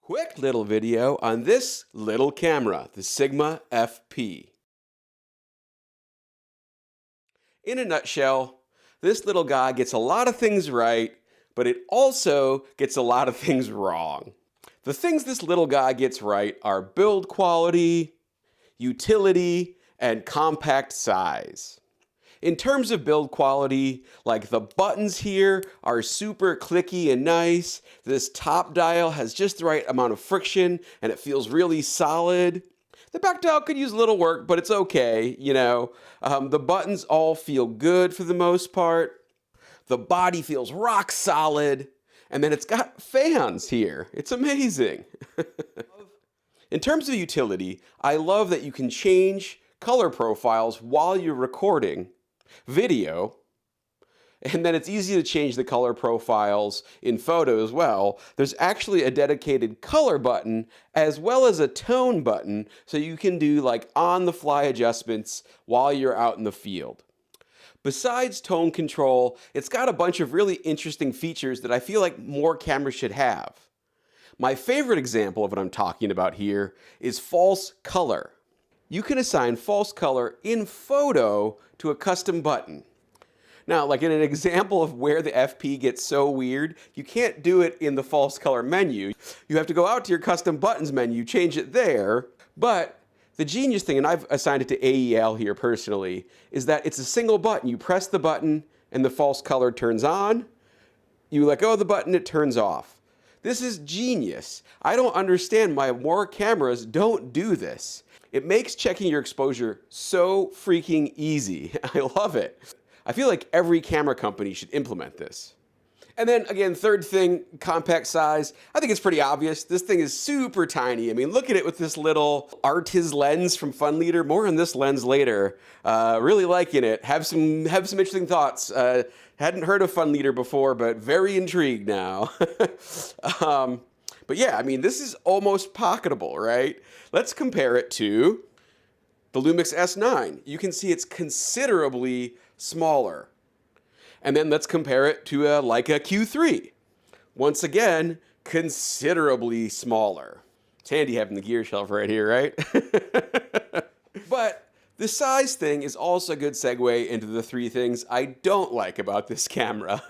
Quick little video on this little camera, the Sigma FP. In a nutshell, this little guy gets a lot of things right, but it also gets a lot of things wrong. The things this little guy gets right are build quality, utility, and compact size. In terms of build quality, like the buttons here are super clicky and nice. This top dial has just the right amount of friction and it feels really solid. The back dial could use a little work, but it's okay, you know. The buttons all feel good for the most part. The body feels rock solid. And then it's got fans here. It's amazing. In terms of utility, I love that you can change color profiles while you're recording video, and then it's easy to change the color profiles in photo as well. There's actually a dedicated color button as well as a tone button, so you can do like on-the-fly adjustments while you're out in the field. Besides tone control, it's got a bunch of really interesting features that I feel like more cameras should have. My favorite example of what I'm talking about here is false color. You can assign false color in photo to a custom button. Now, like in an example of where the FP gets so weird, you can't do it in the false color menu. You have to go out to your custom buttons menu, change it there. But the genius thing, and I've assigned it to AEL here personally, is that it's a single button. You press the button and the false color turns on. You let go of the button, it turns off. This is genius. I don't understand why more cameras don't do this. It makes checking your exposure so freaking easy. I love it. I feel like every camera company should implement this. And then again, third thing, compact size. I think it's pretty obvious. This thing is super tiny. I mean, look at it with this little Artiz lens from FunLeader. More on this lens later. Really liking it. Have some interesting thoughts. Hadn't heard of FunLeader before, but very intrigued now. But yeah, I mean, this is almost pocketable, right? Let's compare it to the Lumix S9. You can see it's considerably smaller. And then let's compare it to a Leica Q3. Once again, considerably smaller. It's handy having the gear shelf right here, right? But the size thing is also a good segue into the three things I don't like about this camera.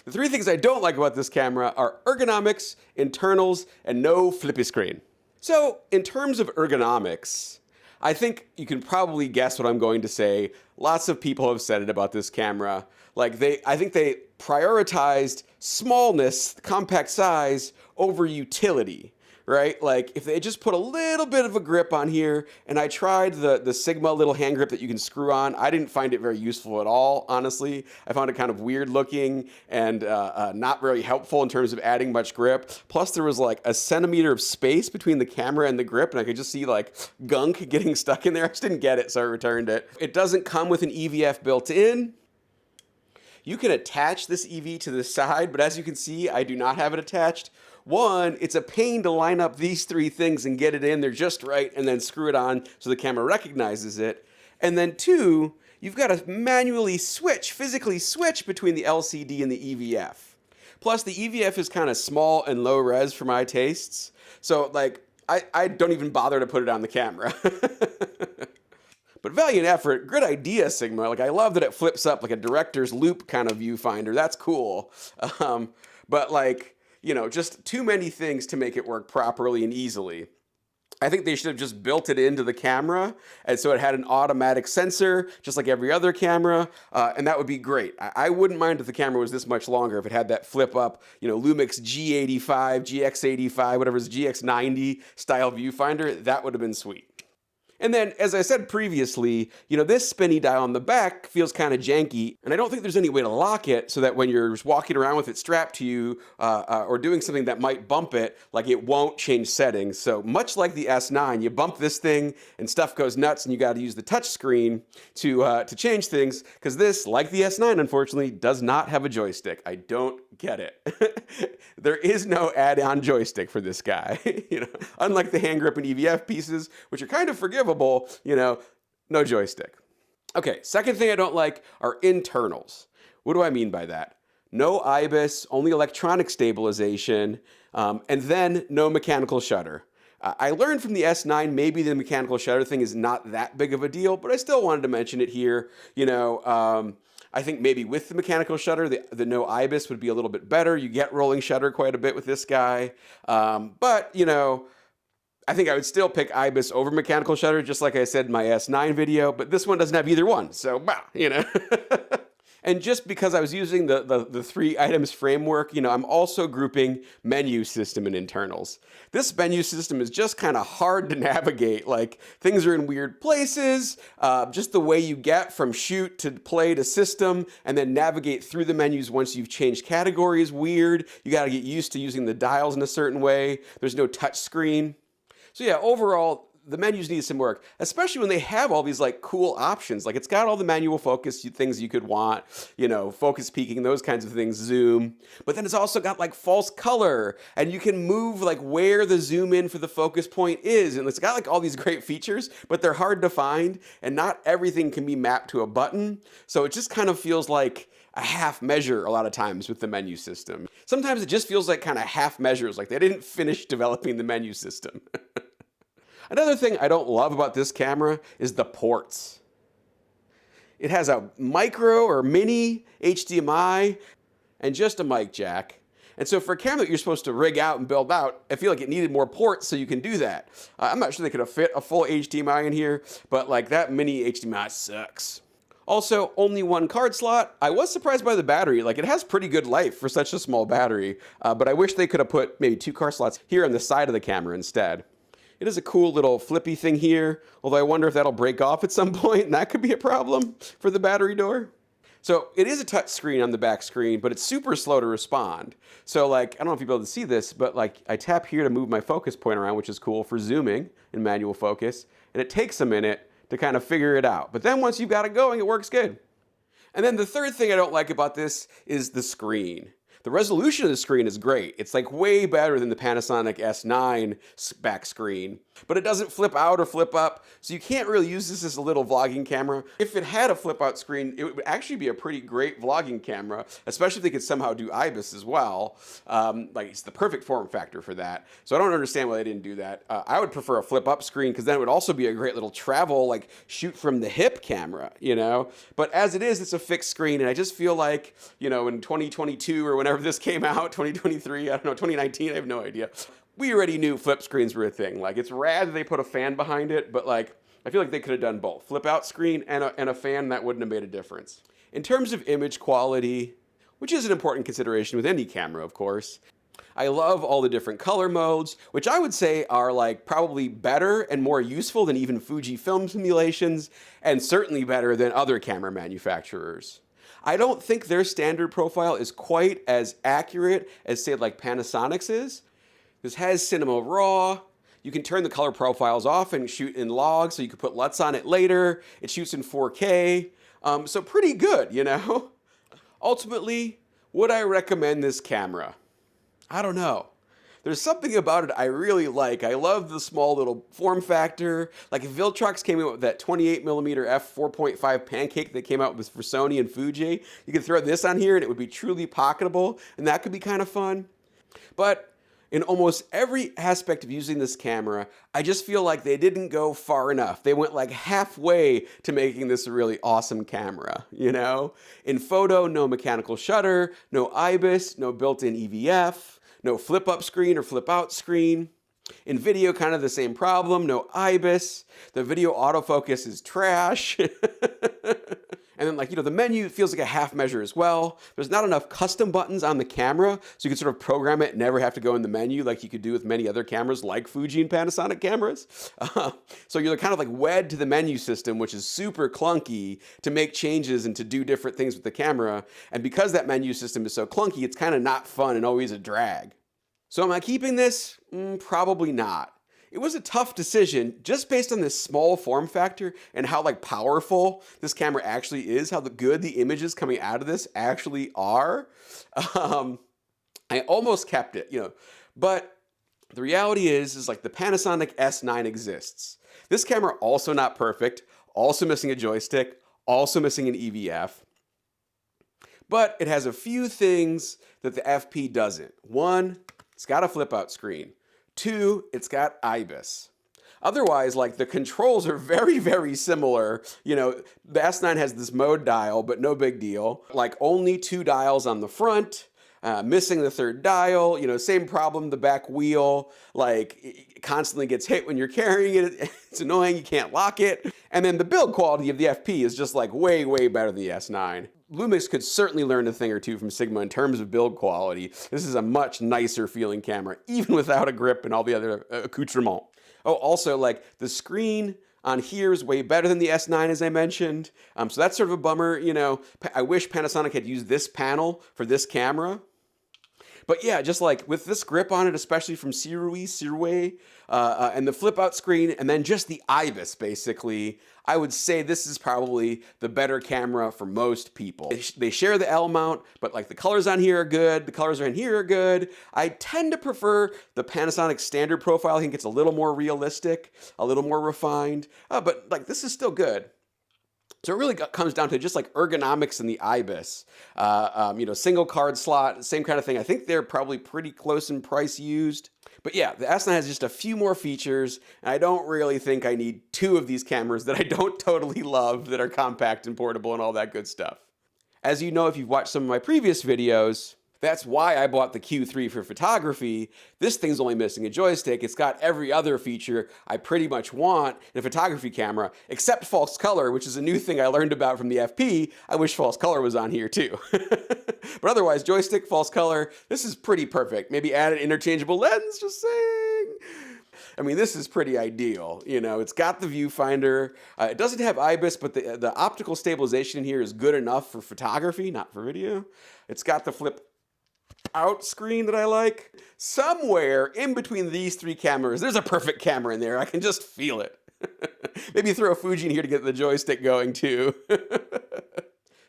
The three things I don't like about this camera are ergonomics, internals, and no flippy screen. So in terms of ergonomics, I think you can probably guess what I'm going to say. Lots of people have said it about this camera. Like I think they prioritized smallness, compact size, over utility, right? Like if they just put a little bit of a grip on here, and I tried the Sigma little hand grip that you can screw on, I didn't find it very useful at all, honestly. I found it kind of weird looking and not very helpful in terms of adding much grip. Plus there was like a centimeter of space between the camera and the grip, and I could just see like gunk getting stuck in there. I just didn't get it, so I returned it. It doesn't come with an EVF built in. You can attach this EV to the side, but as you can see, I do not have it attached. One, it's a pain to line up these three things and get it in there just right and then screw it on so the camera recognizes it. And then two, you've got to manually physically switch between the LCD and the EVF. Plus the EVF is kind of small and low res for my tastes. So like, I don't even bother to put it on the camera. But valiant effort, good idea, Sigma. Like I love that it flips up like a director's loop kind of viewfinder. That's cool. But like, you know, just too many things to make it work properly and easily. I think they should have just built it into the camera, and so it had an automatic sensor, just like every other camera, and that would be great. I wouldn't mind if the camera was this much longer, if it had that flip up, you know, Lumix G85, GX85, whatever's GX90 style viewfinder. That would have been sweet. And then, as I said previously, you know, this spinny dial on the back feels kind of janky, and I don't think there's any way to lock it so that when you're just walking around with it strapped to you or doing something that might bump it, like it won't change settings. So much like the S9, you bump this thing and stuff goes nuts, and you got to use the touch screen to change things, because this, like the S9, unfortunately, does not have a joystick. I don't get it. There is no add-on joystick for this guy. You know, unlike the hand grip and EVF pieces, which are kind of forgivable. You know, no joystick. Okay, second thing I don't like are internals. What do I mean by that? no IBIS, only electronic stabilization, and then no mechanical shutter. I learned from the S9 maybe the mechanical shutter thing is not that big of a deal, but I still wanted to mention it here. I think maybe with the mechanical shutter, the no IBIS would be a little bit better. You get rolling shutter quite a bit with this guy. But I think I would still pick IBIS over mechanical shutter, just like I said in my S9 video, but this one doesn't have either one, so, And just because I was using the 3 items framework, I'm also grouping menu system and internals. This menu system is just kind of hard to navigate. Like, things are in weird places. Just the way you get from shoot to play to system and then navigate through the menus once you've changed category is weird. You got to get used to using the dials in a certain way. There's no touch screen. So yeah, overall, the menus need some work, especially when they have all these like cool options. Like, it's got all the manual focus things you could want, focus peaking, those kinds of things, zoom. But then it's also got like false color, and you can move like where the zoom in for the focus point is. And it's got like all these great features, but they're hard to find, and not everything can be mapped to a button. So it just kind of feels like a half measure a lot of times with the menu system. Sometimes it just feels like kind of half measures, like they didn't finish developing the menu system. Another thing I don't love about this camera is the ports. It has a micro or mini HDMI and just a mic jack. And so for a camera that you're supposed to rig out and build out, I feel like it needed more ports so you can do that. I'm not sure they could have fit a full HDMI in here, but like that mini HDMI sucks. Also, only 1 card slot. I was surprised by the battery. Like, it has pretty good life for such a small battery, but I wish they could have put maybe 2 card slots here on the side of the camera instead. It is a cool little flippy thing here, although I wonder if that'll break off at some point, and that could be a problem for the battery door. So it is a touch screen on the back screen, but it's super slow to respond. So like, I don't know if you'll be able to see this, but like I tap here to move my focus point around, which is cool for zooming in manual focus, and it takes a minute to kind of figure it out. But then once you've got it going, it works good. And then the third thing I don't like about this is the screen. The resolution of the screen is great. It's like way better than the Panasonic S9 back screen, but it doesn't flip out or flip up, so you can't really use this as a little vlogging camera. If it had a flip out screen, it would actually be a pretty great vlogging camera, especially if they could somehow do IBIS as well. Like, it's the perfect form factor for that. So I don't understand why they didn't do that. I would prefer a flip up screen, because then it would also be a great little travel, like shoot from the hip camera, But as it is, it's a fixed screen, and I just feel like, in 2022 or whenever this came out, 2023, I don't know, 2019, I have no idea. We already knew flip screens were a thing. Like, it's rad that they put a fan behind it, but like, I feel like they could have done both. Flip out screen and a fan, that wouldn't have made a difference. In terms of image quality, which is an important consideration with any camera, of course, I love all the different color modes, which I would say are like probably better and more useful than even Fujifilm simulations, and certainly better than other camera manufacturers. I don't think their standard profile is quite as accurate as, say, like Panasonic's is. This has Cinema Raw. You can turn the color profiles off and shoot in log, so you can put LUTs on it later. It shoots in 4K. So pretty good, Ultimately, would I recommend this camera? I don't know. There's something about it I really like. I love the small little form factor. Like, if Viltrox came out with that 28mm f 4.5 pancake that came out with for Sony and Fuji, you could throw this on here and it would be truly pocketable, and that could be kind of fun. But in almost every aspect of using this camera, I just feel like they didn't go far enough. They went like halfway to making this a really awesome camera, In photo, no mechanical shutter, no IBIS, no built-in EVF, no flip-up screen or flip-out screen. In video, kind of the same problem, no IBIS. The video autofocus is trash. And then, like, the menu feels like a half measure as well. There's not enough custom buttons on the camera, so you can sort of program it and never have to go in the menu like you could do with many other cameras like Fuji and Panasonic cameras. So you're kind of like wed to the menu system, which is super clunky to make changes and to do different things with the camera. And because that menu system is so clunky, it's kind of not fun and always a drag. So am I keeping this? Probably not. It was a tough decision just based on this small form factor and how like powerful this camera actually is, how good the images coming out of this actually are. I almost kept it, but the reality is like the Panasonic S9 exists. This camera also not perfect, also missing a joystick, also missing an EVF. But it has a few things that the FP doesn't. One, it's got a flip out screen. Two, it's got IBIS. Otherwise, like, the controls are very, very similar. You know, the S9 has this mode dial, but no big deal. Like, only 2 dials on the front, missing the 3rd dial. You know, same problem, the back wheel, like, it constantly gets hit when you're carrying it. It's annoying, you can't lock it. And then the build quality of the FP is just like way, way better than the S9. Lumix could certainly learn a thing or two from Sigma in terms of build quality. This is a much nicer feeling camera, even without a grip and all the other accoutrements. Oh, also, like, the screen on here is way better than the S9, as I mentioned. So that's sort of a bummer. You know, I wish Panasonic had used this panel for this camera. But yeah, just like with this grip on it, especially from Sirui, and the flip out screen, and then just the IBIS, basically, I would say this is probably the better camera for most people. They share the L mount, but like the colors on here are good, the colors on here are good. I tend to prefer the Panasonic standard profile. I think it's a little more realistic, a little more refined, but like this is still good. So it really comes down to just like ergonomics and the IBIS. You know, single card slot, same kind of thing. I think they're probably pretty close in price used. But yeah, the S9 has just a few more features, and I don't really think I need 2 of these cameras that I don't totally love, that are compact and portable and all that good stuff. As you know, if you've watched some of my previous videos, that's why I bought the Q3 for photography. This thing's only missing a joystick. It's got every other feature I pretty much want in a photography camera, except false color, which is a new thing I learned about from the FP. I wish false color was on here too. But otherwise, joystick, false color, this is pretty perfect. Maybe add an interchangeable lens, just saying. I mean, this is pretty ideal. You know, it's got the viewfinder. It doesn't have IBIS, but the optical stabilization here is good enough for photography, not for video. It's got the flip out screen that I like. Somewhere in between these 3 cameras, there's a perfect camera in there. I can just feel it. Maybe throw a Fuji in here to get the joystick going too.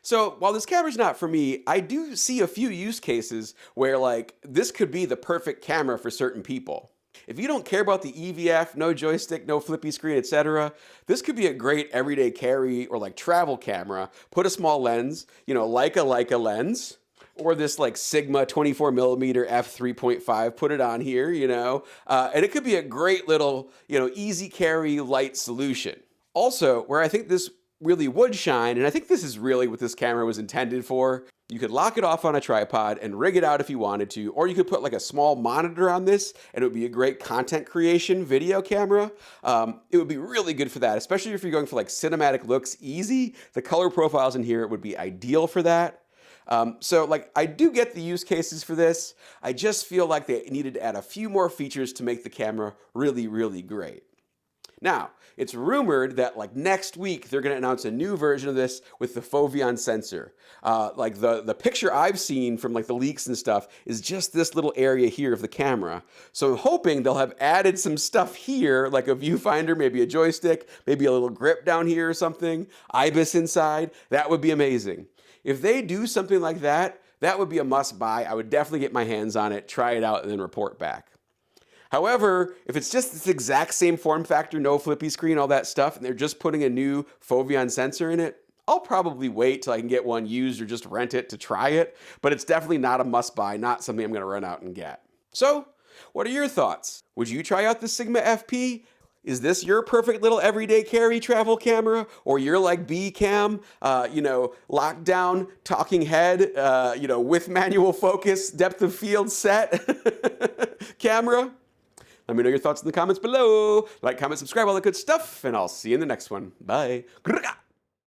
So while this camera's not for me, I do see a few use cases where like this could be the perfect camera for certain people. If you don't care about the EVF, no joystick, no flippy screen, etc., this could be a great everyday carry or like travel camera. Put a small lens, you know, like a Leica lens, or this like Sigma 24mm f3.5, put it on here, you know, and it could be a great little, you know, easy carry, light solution. Also, where I think this really would shine, and I think this is really what this camera was intended for, you could lock it off on a tripod and rig it out if you wanted to, or you could put like a small monitor on this and it would be a great content creation video camera. It would be really good for that, especially if you're going for like cinematic looks easy. The color profiles in here would be ideal for that. So like I do get the use cases for this. I just feel like they needed to add a few more features to make the camera really, really great. Now, it's rumored that like next week they're going to announce a new version of this with the foveon sensor. Like the picture I've seen from like the leaks and stuff is just this little area here of the camera. So I'm hoping they'll have added some stuff here, like a viewfinder, maybe a joystick, maybe a little grip down here or something, IBIS inside. That would be amazing. If they do something like that, that would be a must buy. I would definitely get my hands on it, try it out, and then report back. However, if it's just this exact same form factor, no flippy screen, all that stuff, and they're just putting a new foveon sensor in it, I'll probably wait till I can get one used or just rent it to try it, but it's definitely not a must buy, not something I'm going to run out and get. So, what are your thoughts? Would you try out the Sigma FP? Is this your perfect little everyday carry travel camera? Or you're like B-cam, locked down, talking head, with manual focus, depth of field set camera? Let me know your thoughts in the comments below. Like, comment, subscribe, all that good stuff, and I'll see you in the next one. Bye.